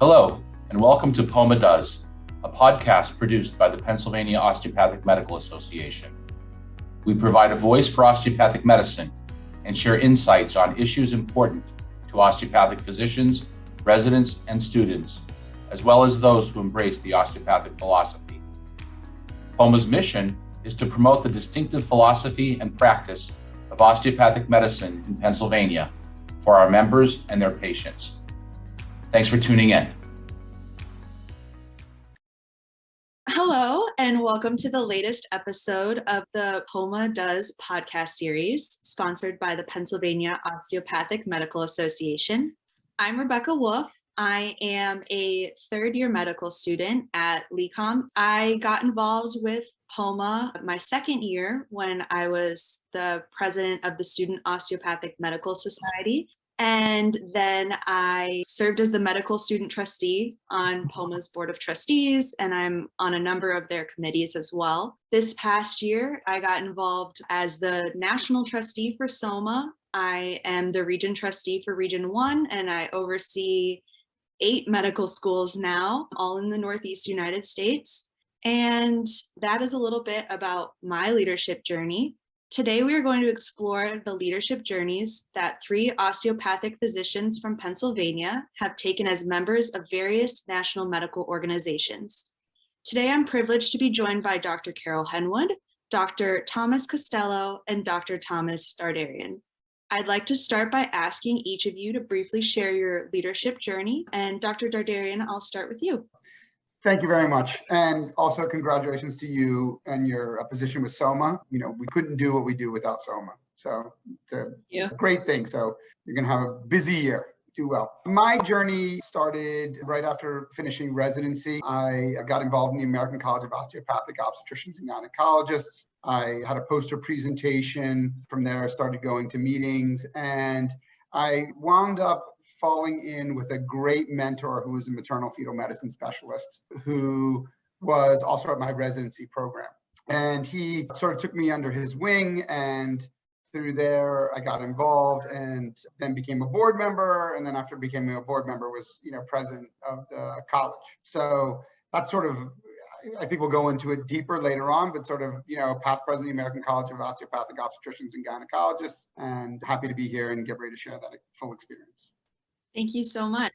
Hello, and welcome to POMA Does, a podcast produced by the Pennsylvania Osteopathic Medical Association. We provide a voice for osteopathic medicine and share insights on issues important to osteopathic physicians, residents, and students, as well as those who embrace the osteopathic philosophy. POMA's mission is to promote the distinctive philosophy and practice of osteopathic medicine in Pennsylvania for our members and their patients. Thanks for tuning in. Hello, and welcome to the latest episode of the POMA Does podcast series, sponsored by the Pennsylvania Osteopathic Medical Association. I'm Rebecca Wolff. I am a third-year medical student at LECOM. I got involved with POMA my second year when I was the president of the Student Osteopathic Medical Society. And then I served as the medical student trustee on POMA's board of trustees, and I'm on a number of their committees as well. This past year, I got involved as the national trustee for SOMA. I am the region trustee for Region 1, and I oversee 8 medical schools now, all in the Northeast United States. And that is a little bit about my leadership journey. Today, we are going to explore the leadership journeys that 3 osteopathic physicians from Pennsylvania have taken as members of various national medical organizations. Today, I'm privileged to be joined by Dr. Carol Henwood, Dr. Thomas Costello, and Dr. Thomas Dardarian. I'd like to start by asking each of you to briefly share your leadership journey. And Dr. Dardarian, I'll start with you. Thank you very much. And also congratulations to you and your position with SOMA. You know, we couldn't do what we do without SOMA. So it's a great thing. So you're going to have a busy year. Do well. My journey started right after finishing residency. I got involved in the American College of Osteopathic Obstetricians and Gynecologists. I had a poster presentation. From there, I started going to meetings, and I wound up falling in with a great mentor who was a maternal fetal medicine specialist who was also at my residency program. And he sort of took me under his wing, and through there I got involved and then became a board member. And then after becoming a board member was, president of the college. So that's sort of, I think we'll go into it deeper later on, but sort of, past president of the American College of Osteopathic Obstetricians and Gynecologists, and happy to be here and get ready to share that full experience. Thank you so much.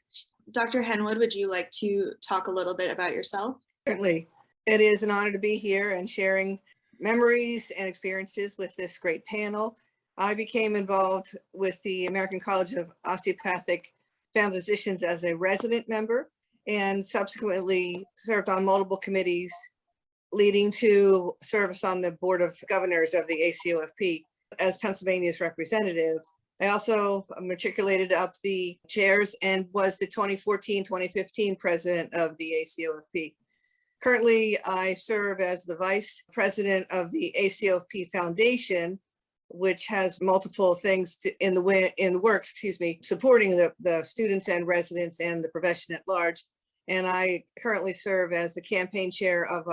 Dr. Henwood, would you like to talk a little bit about yourself? Certainly. It is an honor to be here and sharing memories and experiences with this great panel. I became involved with the American College of Osteopathic Family Physicians as a resident member, and subsequently served on multiple committees, leading to service on the Board of Governors of the ACOFP as Pennsylvania's representative. I also matriculated up the chairs and was the 2014-2015 president of the ACOFP. Currently, I serve as the vice president of the ACOFP Foundation, which has multiple things in the works, supporting the students and residents and the profession at large. And I currently serve as the campaign chair of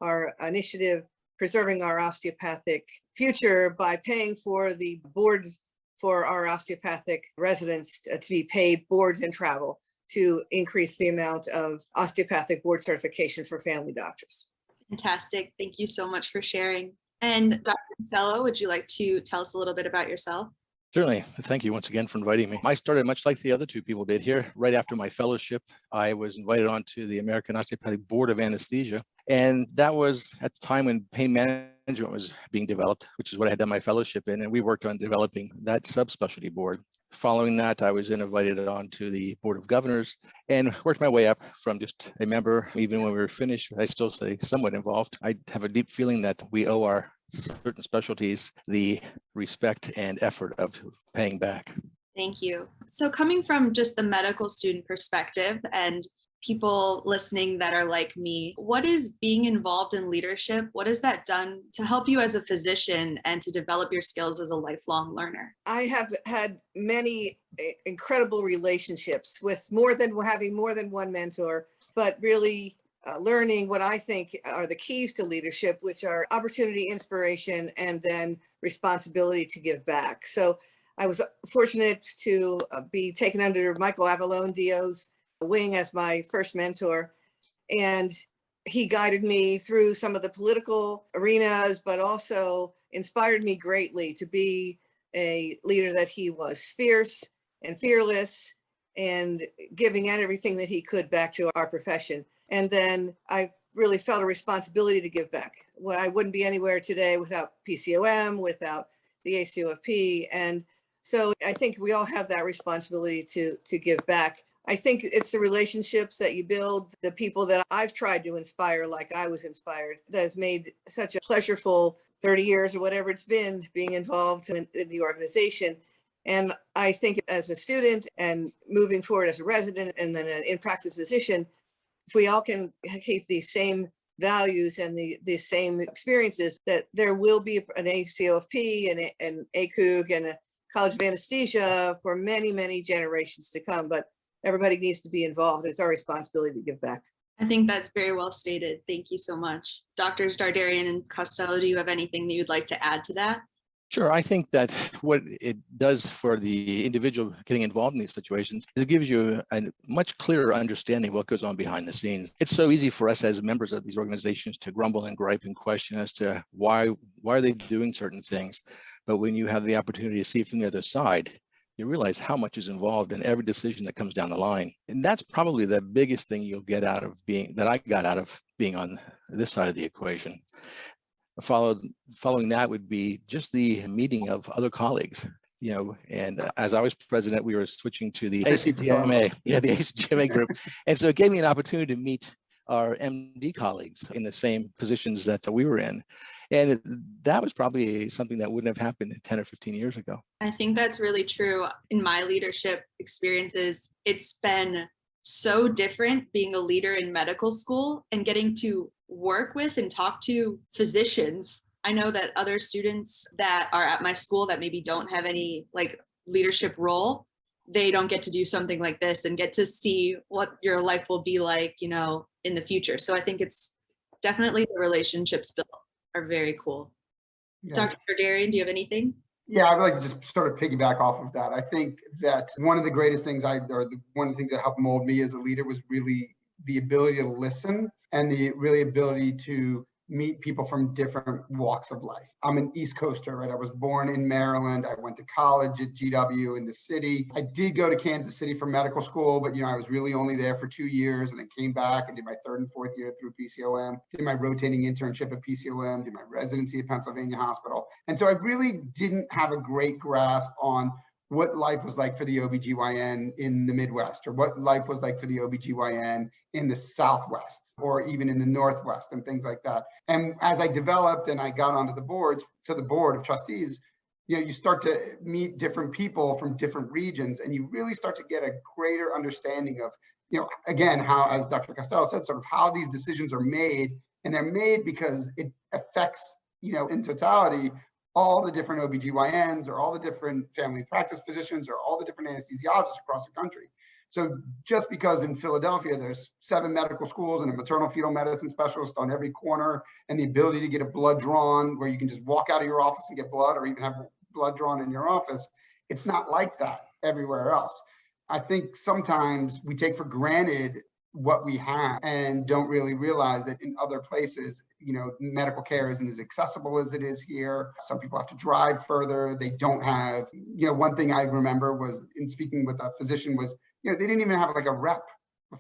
our initiative, Preserving Our Osteopathic Future, by paying for the boards for our osteopathic residents to be paid boards and travel to increase the amount of osteopathic board certification for family doctors. Fantastic. Thank you so much for sharing. And Dr. Costello, would you like to tell us a little bit about yourself? Certainly. Thank you once again for inviting me. I started much like the other 2 people did here. Right after my fellowship, I was invited onto the American Osteopathic Board of Anesthesia. And that was at the time when pain management was being developed, which is what I had done my fellowship in. And we worked on developing that subspecialty board. Following that, I was then invited on to the Board of Governors and worked my way up from just a member. Even when we were finished, I still stay somewhat involved. I have a deep feeling that we owe our certain specialties the respect and effort of paying back. Thank you. So coming from just the medical student perspective and people listening that are like me, what is being involved in leadership? What has that done to help you as a physician and to develop your skills as a lifelong learner? I have had many incredible relationships with having more than one mentor, but really learning what I think are the keys to leadership, which are opportunity, inspiration, and then responsibility to give back. So I was fortunate to be taken under Michael Avalone Dio's wing as my first mentor. And he guided me through some of the political arenas, but also inspired me greatly to be a leader that he was, fierce and fearless and giving out everything that he could back to our profession. And then I really felt a responsibility to give back. Well, I wouldn't be anywhere today without PCOM, without the ACOFP. And so I think we all have that responsibility to give back. I think it's the relationships that you build, the people that I've tried to inspire like I was inspired, that has made such a pleasureful 30 years or whatever it's been being involved in the organization. And I think as a student and moving forward as a resident and then an in-practice physician, if we all can keep these same values and the same experiences, that there will be an ACOFP and an ACUG and a College of Anesthesia for many, many generations to come. But everybody needs to be involved. It's our responsibility to give back. I think that's very well stated. Thank you so much. Doctors Dardarian and Costello, do you have anything that you'd like to add to that? Sure. I think that what it does for the individual getting involved in these situations is it gives you a much clearer understanding of what goes on behind the scenes. It's so easy for us as members of these organizations to grumble and gripe and question as to why are they doing certain things. But when you have the opportunity to see it from the other side, you realize how much is involved in every decision that comes down the line. And that's probably the biggest thing you'll get out of I got out of being on this side of the equation. Following that would be just the meeting of other colleagues, and as I was president, we were switching to the ACGMA, the ACGMA group. And so it gave me an opportunity to meet our MD colleagues in the same positions that we were in. And that was probably something that wouldn't have happened 10 or 15 years ago. I think that's really true. In my leadership experiences, it's been so different being a leader in medical school and getting to work with and talk to physicians. I know that other students that are at my school that maybe don't have any leadership role, they don't get to do something like this and get to see what your life will be like, in the future. So I think it's definitely the relationships built are very cool. Yeah. Dr. Dardarian, do you have anything? Yeah, I'd like to just sort of piggyback off of that. I think that one of the greatest things one of the things that helped mold me as a leader was really the ability to listen and the really ability to meet people from different walks of life. I'm an East Coaster, right? I was born in Maryland. I went to college at GW in the city. I did go to Kansas City for medical school, but I was really only there for 2 years and then came back and did my third and fourth year through PCOM, did my rotating internship at PCOM, did my residency at Pennsylvania Hospital. And so I really didn't have a great grasp on what life was like for the OBGYN in the Midwest, or what life was like for the OBGYN in the Southwest, or even in the Northwest and things like that. And as I developed and I got onto the board of trustees, you start to meet different people from different regions, and you really start to get a greater understanding of, again, how, as Dr. Costello said, sort of how these decisions are made. And they're made because it affects, in totality, all the different OBGYNs or all the different family practice physicians or all the different anesthesiologists across the country. So just because in Philadelphia, there's 7 medical schools and a maternal fetal medicine specialist on every corner, and the ability to get a blood drawn where you can just walk out of your office and get blood, or even have blood drawn in your office, it's not like that everywhere else. I think sometimes we take for granted what we have and don't really realize that in other places, medical care isn't as accessible as it is here. Some people have to drive further. They don't have, one thing I remember was in speaking with a physician was, they didn't even have a rep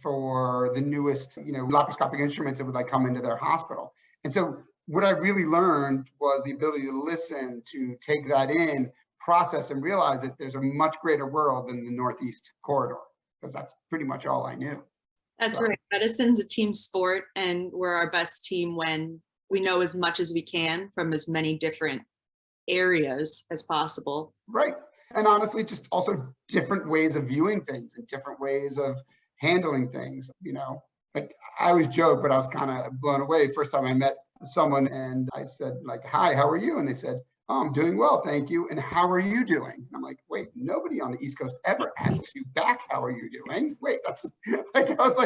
for the newest, laparoscopic instruments that would come into their hospital. And so what I really learned was the ability to listen, to take that in, process, and realize that there's a much greater world than the Northeast corridor, because that's pretty much all I knew. That's right. Medicine's a team sport, and we're our best team when we know as much as we can from as many different areas as possible. Right. And honestly, just also different ways of viewing things and different ways of handling things. I always joke, but I was kind of blown away. First time I met someone and I said, hi, how are you? And they said, oh, I'm doing well, thank you. And how are you doing? And I'm like, wait, nobody on the East Coast ever asks you back, how are you doing? Wait, that's I was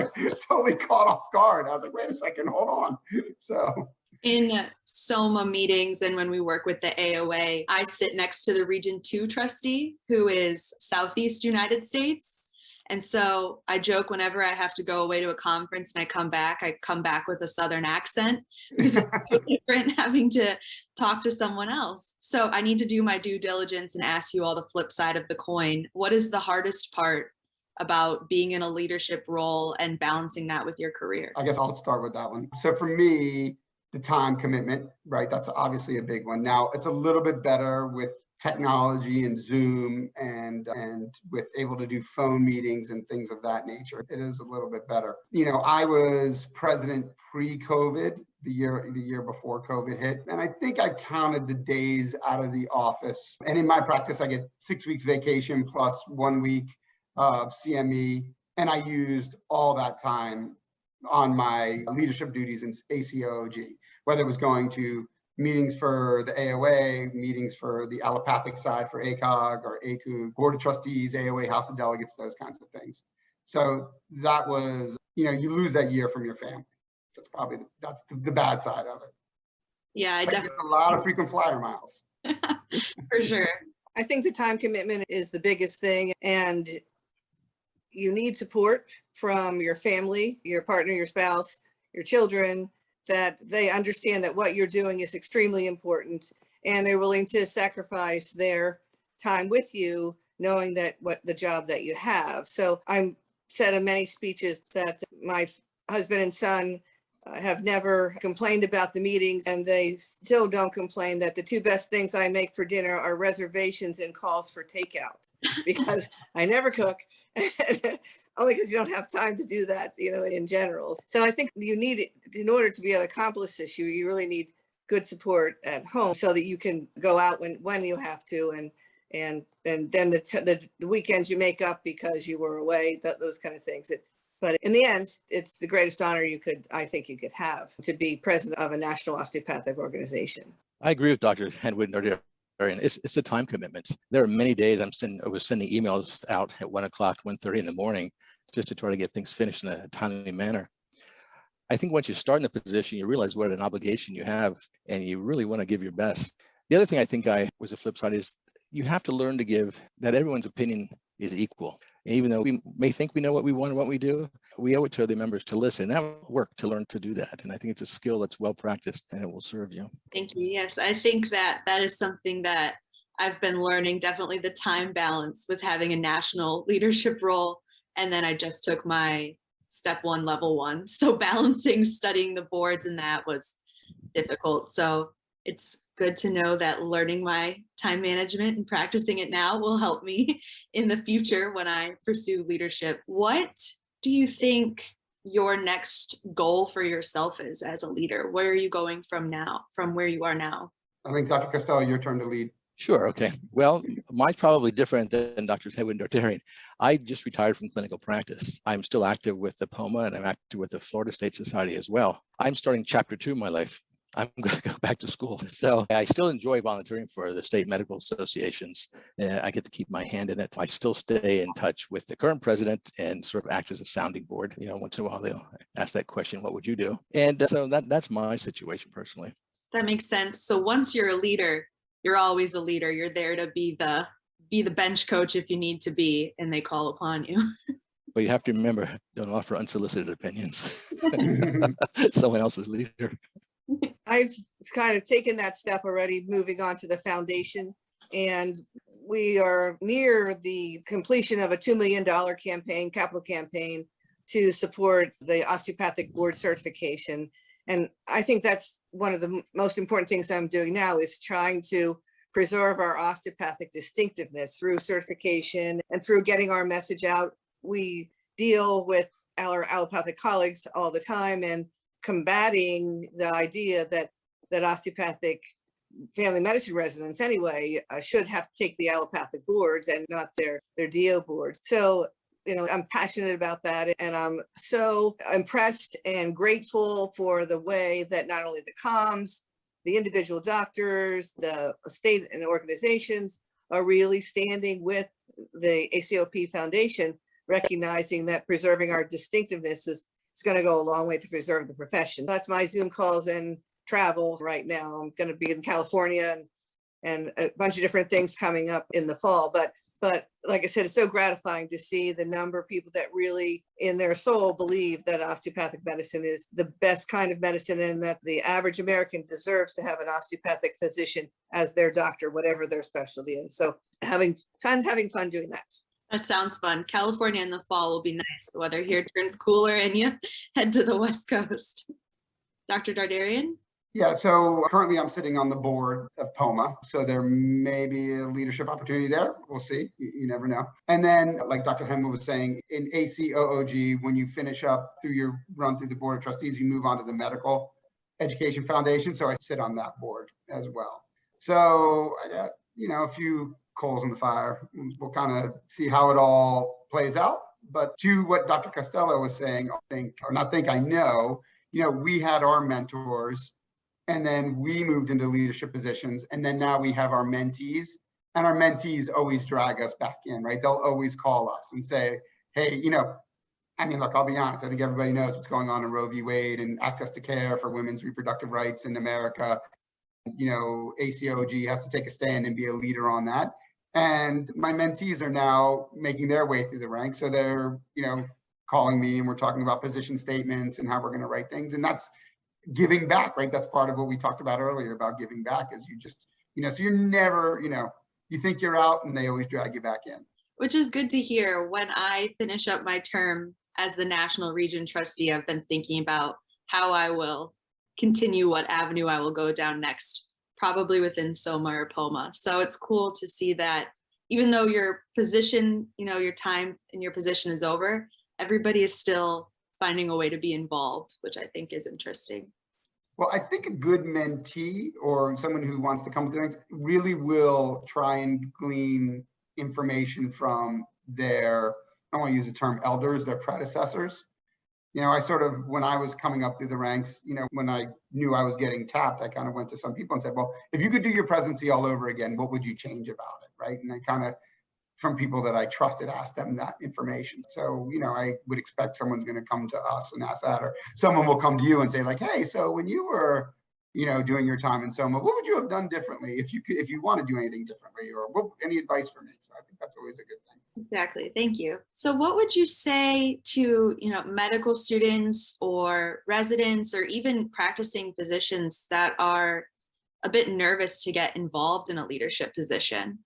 totally caught off guard. I was like, wait a second, hold on. So in SOMA meetings and when we work with the AOA, I sit next to the Region 2 trustee, who is Southeast United States. And so I joke whenever I have to go away to a conference and I come back with a Southern accent because it's so different having to talk to someone else. So I need to do my due diligence and ask you all the flip side of the coin. What is the hardest part about being in a leadership role and balancing that with your career? I guess I'll start with that one. So for me, the time commitment, right? That's obviously a big one. Now it's a little bit better with technology and Zoom and with able to do phone meetings and things of that nature. It is a little bit better. You know, I was president pre-COVID, the year before COVID hit, and I think I counted the days out of the office. And in my practice, I get 6 weeks vacation plus 1 week of CME, and I used all that time on my leadership duties in ACOG, whether it was going to meetings for the AOA, meetings for the allopathic side for ACOG or ACOG, board of trustees, AOA, House of Delegates, those kinds of things. So that was, you know, you lose that year from your family. That's probably, that's the bad side of it. Yeah, I definitely get a lot of frequent flyer miles. For sure. I think the time commitment is the biggest thing, and you need support from your family, your partner, your spouse, your children, that they understand that what you're doing is extremely important and they're willing to sacrifice their time with you, knowing that what the job that you have. So I'm said in many speeches that my husband and son have never complained about the meetings, and they still don't complain that the two best things I make for dinner are reservations and calls for takeout, because I never cook. Only because you don't have time to do that, you know, in general. So I think you need it in order to be able to accomplish this. You really need good support at home so that you can go out when you have to, and then the weekends you make up because you were away, those kind of things. But in the end, it's the greatest honor I think you could have, to be president of a national osteopathic organization. I agree with Dr. Henwood. It's the time commitment. There are many days I was sending emails out at 1 o'clock, 1:30 in the morning, just to try to get things finished in a timely manner. I think once you start in the position, you realize what an obligation you have, and you really want to give your best. The other thing I think was a flip side is you have to learn to give, that everyone's opinion is equal. And even though we may think we know what we want and what we do, we owe it to other members to listen. That work to learn to do that. And I think it's a skill that's well practiced and it will serve you. Thank you. Yes, I think that is something that I've been learning, definitely the time balance with having a national leadership role. And then I just took my step 1, level 1. So balancing studying the boards and that was difficult. So it's good to know that learning my time management and practicing it now will help me in the future when I pursue leadership. What do you think your next goal for yourself is as a leader? Where are you going from where you are now? I think Dr. Costello, your turn to lead. Sure. Okay. Well, mine's probably different than Dr. Henwood or Darian. I just retired from clinical practice. I'm still active with the POMA, and I'm active with the Florida State Society as well. I'm starting chapter 2 of my life. I'm going to go back to school. So I still enjoy volunteering for the state medical associations. I get to keep my hand in it. I still stay in touch with the current president and sort of act as a sounding board. You know, once in a while they'll ask that question, what would you do? And so that's my situation personally. That makes sense. So once you're a leader, you're always a leader. You're there to be the bench coach if you need to be, and they call upon you. But you have to remember, don't offer unsolicited opinions. Someone else's leader. I've kind of taken that step already, moving on to the foundation, and we are near the completion of a $2 million capital campaign to support the osteopathic board certification. And I think that's one of the most important things I'm doing now, is trying to preserve our osteopathic distinctiveness through certification and through getting our message out. We deal with our allopathic colleagues all the time and combating the idea that osteopathic family medicine residents anyway should have to take the allopathic boards and not their DO boards. So, you know, I'm passionate about that, and I'm so impressed and grateful for the way that not only the comms, the individual doctors, the state and organizations are really standing with the ACOP Foundation, recognizing that preserving our distinctiveness is going to go a long way to preserve the profession. That's my Zoom calls and travel right now. I'm going to be in California and a bunch of different things coming up in the fall, but But like I said, it's so gratifying to see the number of people that really in their soul believe that osteopathic medicine is the best kind of medicine and that the average American deserves to have an osteopathic physician as their doctor, whatever their specialty is. So having fun doing that. That sounds fun. California in the fall will be nice. The weather here turns cooler and you head to the West Coast. Dr. Dardarian? Yeah, so currently I'm sitting on the board of POMA, so there may be a leadership opportunity there. We'll see. You never know. And then, like Dr. Hemel was saying, in ACOOG, when you finish up through your run through the board of trustees, you move on to the Medical Education Foundation. So I sit on that board as well. So I got, a few coals in the fire. We'll kind of see how it all plays out. But to what Dr. Costello was saying, I know, we had our mentors, and then we moved into leadership positions, and then now we have our mentees, and our mentees always drag us back in, right? They'll always call us and say, hey, look, I'll be honest, I think everybody knows what's going on in Roe v. Wade and access to care for women's reproductive rights in America. ACOG has to take a stand and be a leader on that. And my mentees are now making their way through the ranks. So they're, calling me, and we're talking about position statements and how we're going to write things. And that's giving back, right? That's part of what we talked about earlier about giving back, is you just, so you're never, you think you're out and they always drag you back in. Which is good to hear. When I finish up my term as the National Region Trustee, I've been thinking about how I will continue, what avenue I will go down next, probably within SOMA or POMA. So it's cool to see that even though your position, your time in your position is over, everybody is still finding a way to be involved, which I think is interesting. Well, I think a good mentee or someone who wants to come to the ranks really will try and glean information from their, I don't want to use the term elders, their predecessors. I sort of, when I was coming up through the ranks, when I knew I was getting tapped, I kind of went to some people and said, well, if you could do your presidency all over again, what would you change about it, right? And I kind of, from people that I trusted, asked them that information. So, I would expect someone's going to come to us and ask that, or someone will come to you and say like, hey, so when you were, doing your time in SOMA, what would you have done differently if you want to do anything differently, or any advice for me? So I think that's always a good thing. Exactly. Thank you. So what would you say to, medical students or residents or even practicing physicians that are a bit nervous to get involved in a leadership position?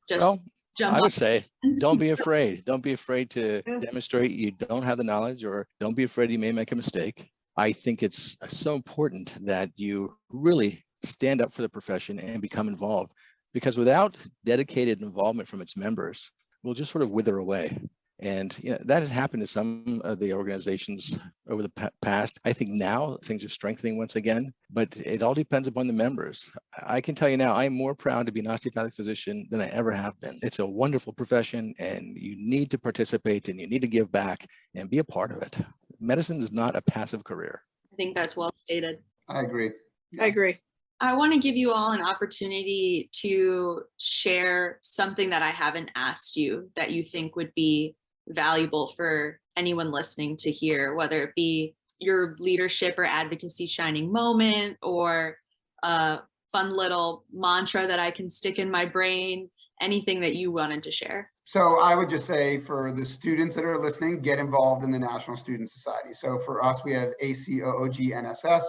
I would say, don't be afraid. Don't be afraid to demonstrate you don't have the knowledge, or don't be afraid you may make a mistake. I think it's so important that you really stand up for the profession and become involved, because without dedicated involvement from its members, we'll just sort of wither away. And that has happened to some of the organizations over the past. I think now things are strengthening once again, but it all depends upon the members. I can tell you now, I'm more proud to be an osteopathic physician than I ever have been. It's a wonderful profession, and you need to participate and you need to give back and be a part of it. Medicine is not a passive career. I think that's well stated. I agree. I agree. I want to give you all an opportunity to share something that I haven't asked you that you think would be valuable for anyone listening to hear, whether it be your leadership or advocacy shining moment, or a fun little mantra that I can stick in my brain, anything that you wanted to share. So I would just say, for the students that are listening, get involved in the National Student Society. So for us, we have ACOOG NSS.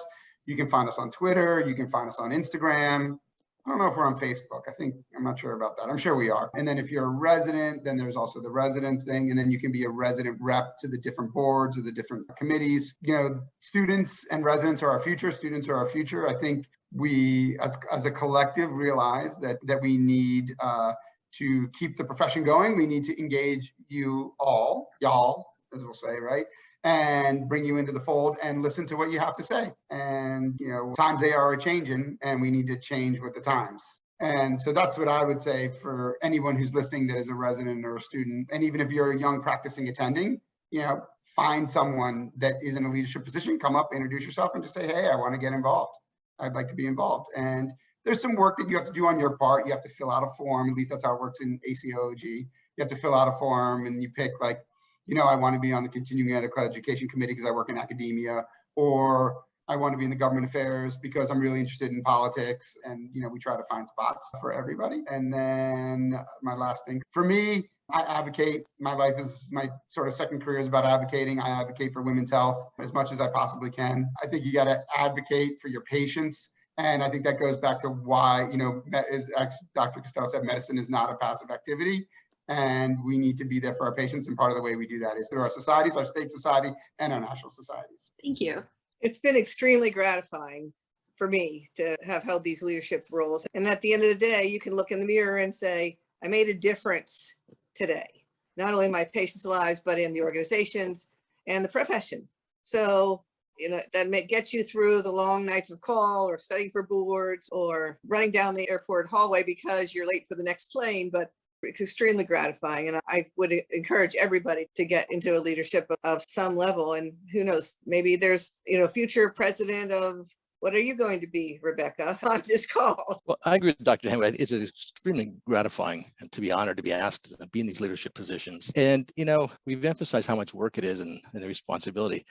You can find us on Twitter. You can find us on Instagram. I don't know if we're on Facebook. I'm not sure about that. I'm sure we are. And then if you're a resident, then there's also the residence thing. And then you can be a resident rep to the different boards or the different committees. Students and residents are our future. Students are our future. I think we, as a collective, realize that we need to keep the profession going. We need to engage you all, y'all, as we'll say, right? And bring you into the fold and listen to what you have to say. And, times they are changing, and we need to change with the times. And so that's what I would say for anyone who's listening that is a resident or a student. And even if you're a young practicing attending, find someone that is in a leadership position, come up, introduce yourself, and just say, hey, I want to get involved. I'd like to be involved. And there's some work that you have to do on your part. You have to fill out a form. At least that's how it works in ACOG. You have to fill out a form, and you pick I want to be on the continuing medical education committee because I work in academia, or I want to be in the government affairs because I'm really interested in politics. And, we try to find spots for everybody. And then my last thing for me, I advocate. My life is my sort of second career is about advocating. I advocate for women's health as much as I possibly can. I think you got to advocate for your patients. And I think that goes back to why, as Dr. Costello said, medicine is not a passive activity. And we need to be there for our patients. And part of the way we do that is through our societies, our state society, and our national societies. Thank you. It's been extremely gratifying for me to have held these leadership roles. And at the end of the day, you can look in the mirror and say, I made a difference today, not only in my patients' lives, but in the organizations and the profession. So, that may get you through the long nights of call or studying for boards or running down the airport hallway because you're late for the next plane, but it's extremely gratifying. And I would encourage everybody to get into a leadership of some level. And who knows, maybe there's, future president of, what are you going to be, Rebecca, on this call? Well, I agree with Dr. Henry. It's extremely gratifying to be honored to be asked to be in these leadership positions. And, we've emphasized how much work it is and the responsibility,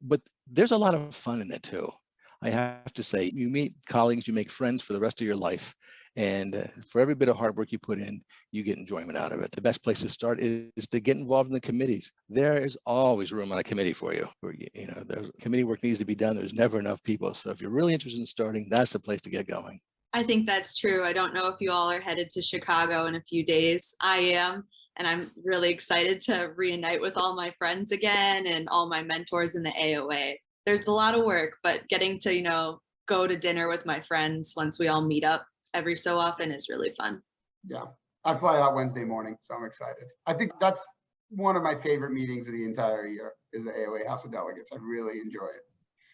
but there's a lot of fun in it too. I have to say, you meet colleagues, you make friends for the rest of your life. And for every bit of hard work you put in, you get enjoyment out of it. The best place to start is to get involved in the committees. There is always room on a committee for you. There's committee work needs to be done. There's never enough people. So if you're really interested in starting, that's the place to get going. I think that's true. I don't know if you all are headed to Chicago in a few days. I am, and I'm really excited to reunite with all my friends again and all my mentors in the AOA. There's a lot of work, but getting to, go to dinner with my friends once we all meet up every so often is really fun. Yeah, I fly out Wednesday morning, so I'm excited. I think that's one of my favorite meetings of the entire year is the AOA House of Delegates. I really enjoy it.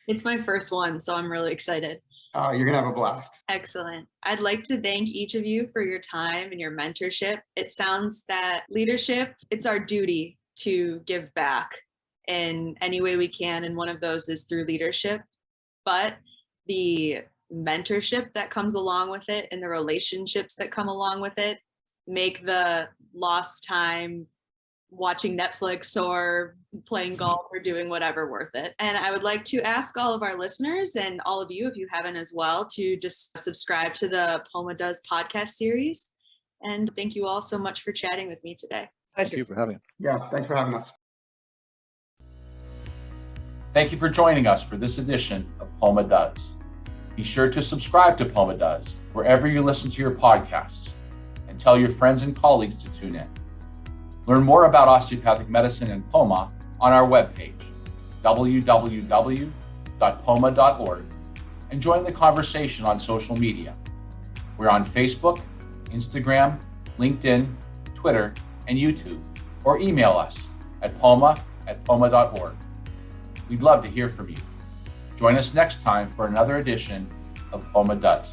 It's my first one, so I'm really excited. You're gonna have a blast. Excellent. I'd like to thank each of you for your time and your mentorship. It sounds that leadership, it's our duty to give back in any way we can, and one of those is through leadership. But the mentorship that comes along with it and the relationships that come along with it make the lost time watching Netflix or playing golf or doing whatever worth it. And I would like to ask all of our listeners and all of you, if you haven't as well, to just subscribe to the POMA Does podcast series. And thank you all so much for chatting with me today. Thank you for having us. Yeah, thanks for having us. Thank you for joining us for this edition of POMA Does. Be sure to subscribe to POMA Does wherever you listen to your podcasts, and tell your friends and colleagues to tune in. Learn more about osteopathic medicine and POMA on our webpage, www.poma.org, and join the conversation on social media. We're on Facebook, Instagram, LinkedIn, Twitter, and YouTube, or email us at poma@poma.org. We'd love to hear from you. Join us next time for another edition of POMA Does.